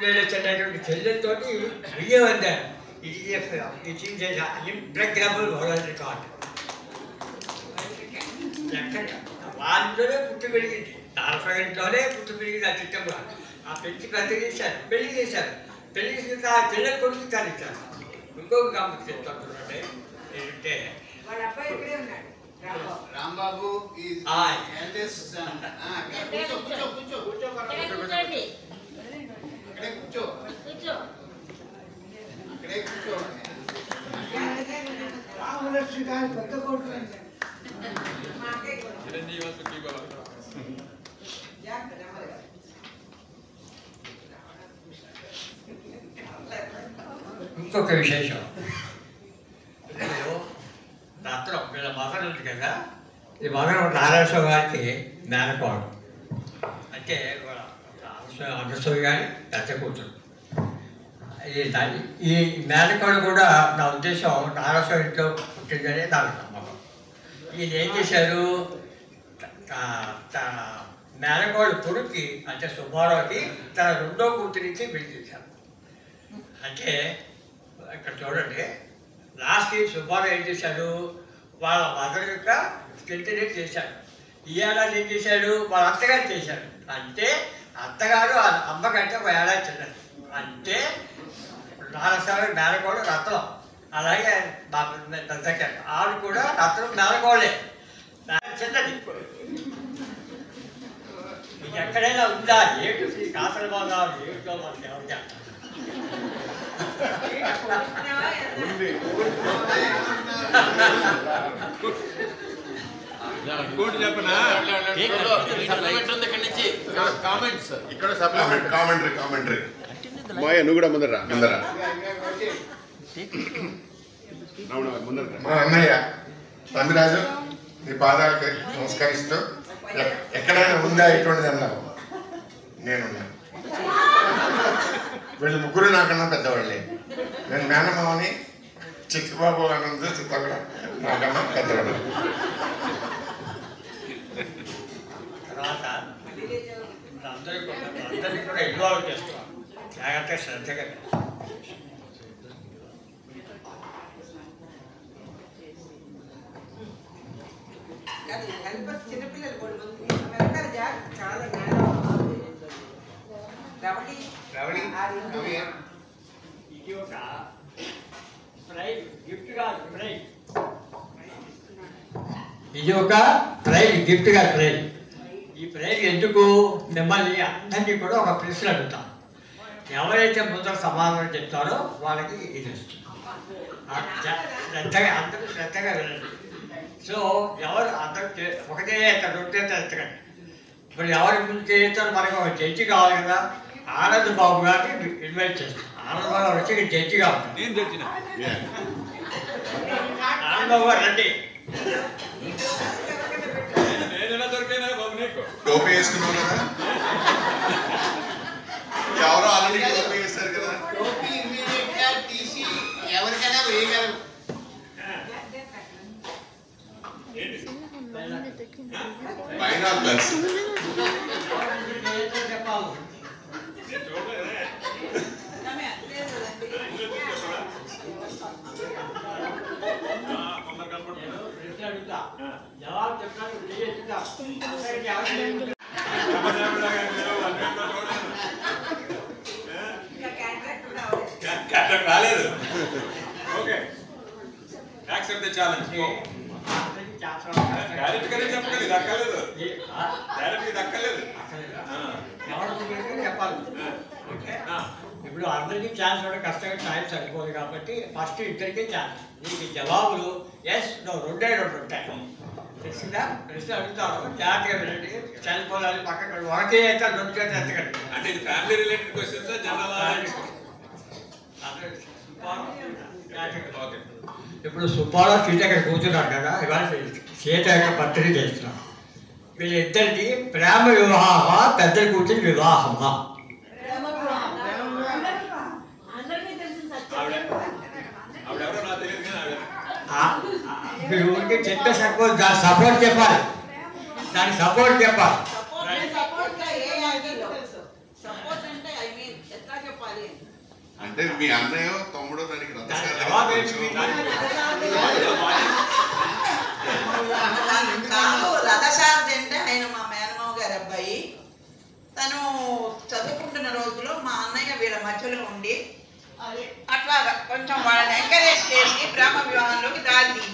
చెందినటువంటి చెల్లెలతోటి విజయవంతం ఇది ఇంప్రెగ్నబుల్ వరల్డ్ రికార్డ్. ఎక్కడ వాళ్ళలోనే పుట్టి పెరిగింది, 40 పుట్టి పెరిగింది. ఆ చిట్టంగా ఆ పెంచి పెద్ద చేశారు, పెళ్లి చేశారు. పెళ్లి చేసిన ఆ చెల్లెలు కొడుకు తల్లిచ్చారు. ఇంకొక గమ్మత్తు చెప్తాను ఏంటంటే రాంబాబు ఇంకొక విశేషం, రాత్రి వీళ్ళ మదర్ ఉంది కదా, ఈ మదర్ నారాయణ గారికి మేనకోడు, అంటే అనసూయ గారి పెద్ద కూతురు. ఈ మేనకోడు కూడా నా ఉద్దేశం నారాయణ ఇంట్లో పుట్టిందనే నాకు నమ్మకం. ఈయన ఏం చేశారు, మేనకోడు కొడుక్కి అంటే సుబ్బారావుకి తన రెండో కూతురికి పెళ్లి చేశారు. అంటే ఇక్కడ చూడండి, లాస్ట్కి సుబ్బారావు ఏం చేశాడు, వాళ్ళ మదర్ యొక్క స్కెల్టనే చేశాడు. ఈ ఏడాది ఏం చేశాడు, వాళ్ళ అత్తగారు చేశాడు. అంటే అత్తగారు అమ్మకంటే ఒక ఏడాది చిన్నది. అంటే నాలుగు మేనకోడు రత్నం, అలాగే పెద్దగా ఆవిడ కూడా రత్నం మేనకోడే, చిన్నది. మీకు ఎక్కడైనా ఉందా ఏడు శ్రీ కాసరబాబు ఏడులో మనకి ఎవరు చేస్తారు? నువ్వు కూడా ముందర మా అన్నయ్య తమ్మిరాజు నీ పాదాలకి నమస్కరిస్తూ, ఎక్కడైనా ఉందా ఇటువంటిది అన్నావు, నేనున్నా. వీళ్ళు ముగ్గురు నాకన్నా పెద్దవాళ్ళే. నేను మేనమావని, చిట్టుబాబు అన్నంత చిత్త కూడా నాకన్నా పెద్దవాళ్ళు. తర్వాత అందరినీ కూడా ఇన్వాల్వ్ చేస్తున్నాం, జాగ్రత్తగా శ్రద్ధగా. ఇది ఒక ప్రైజ్ గిఫ్ట్ కాదు, ప్రైజ్. ఇది ఒక ప్రైజ్ గిఫ్ట్ కాదు, ప్రైజ్. ఈ ప్రైజ్ ఎందుకు, మిమ్మల్ని అందరినీ కూడా ఒక ప్రశ్న అడుగుతాం. ఎవరైతే ముందర సమాధానం చెప్తారో వాళ్ళకి ఇది వస్తుంది. శ్రద్ధగా అందరూ శ్రద్ధగా వినండి. సో ఎవరు అందరూ ఒకటే ఎత్తారు, రెండే ఎత్తకండి. ఇప్పుడు ఎవరి ముందు చేస్తారో మనకు ఒక జడ్జి కావాలి కదా. ఆనంద్ బాబు గారిని ఇన్వైట్ చేస్తాం. ఆనంద్ బాబు గారు వచ్చి జడ్జిగా ఉంటారు. ఆనంద్ బాబు గారు రండి. టోపీ వేసుకున్నావు కదా, ఎవరో ఆల్రెడీ టోపీ వేస్తారు కదా. టోపీ ఇమీడియట్గా తీసి ఎవరికైనా వేయగలరు. బైనాకులర్స్ చెప్పాలి. జవాబు చెప్పడానికి రాలేదు. Okay, accept the challenge. డైరెక్ట్గానే చెప్పలేదు, దక్కలేదు. డైరెక్ట్గా దక్కలేదు. చెప్పాలి. ఇప్పుడు అందరికీ ఛాన్స్ కూడా కష్టంగా టైం సరిపోదు కాబట్టి ఫస్ట్ ఇద్దరికీ ఛాన్స్. దీనికి జవాబులు ఎస్ నో రెండే రెండు ఉంటాయి. తెలిసిందా? ప్రశ్న అడుగుతాను, జాగ్రత్తగా వినండి. సెల్ ఫోన్ అది పక్కన ఒకటే అయితే రెండు చేత ఎత్తకండి. అంటే ఇది ఫ్యామిలీ రిలేటెడ్ క్వశ్చన్స్ జనరల్? ఇప్పుడు సుబ్బారావు సీత ఇక్కడ కూర్చున్నాడు కదా, ఇవాళ సీత యొక్క బర్త్డే చేస్తున్నాం. వీళ్ళిద్దరిది ప్రేమ వివాహమా, పెద్ద కూర్చుని వివాహమా? మీరు ఊరికి చెప్పే సపోర్ట్, దాని సపోర్ట్ చెప్పాలి, దాని సపోర్ట్ చెప్పాలి. అంటే మీ అన్నయ్య తమ్ముడు దానికి దాని జవాబు ఏంటి? కాదు రథసారథి అంటే ఆయన మా మేనమావ గారి అబ్బాయి. తను చదువుకుంటున్న రోజుల్లో మా అన్నయ్య వీళ్ళ మధ్యలో ఉండి అట్లాగా కొంచెం వాళ్ళని ఎంకరేజ్ చేసి బ్రహ్మ వివాహంలోకి దారి తీయింది.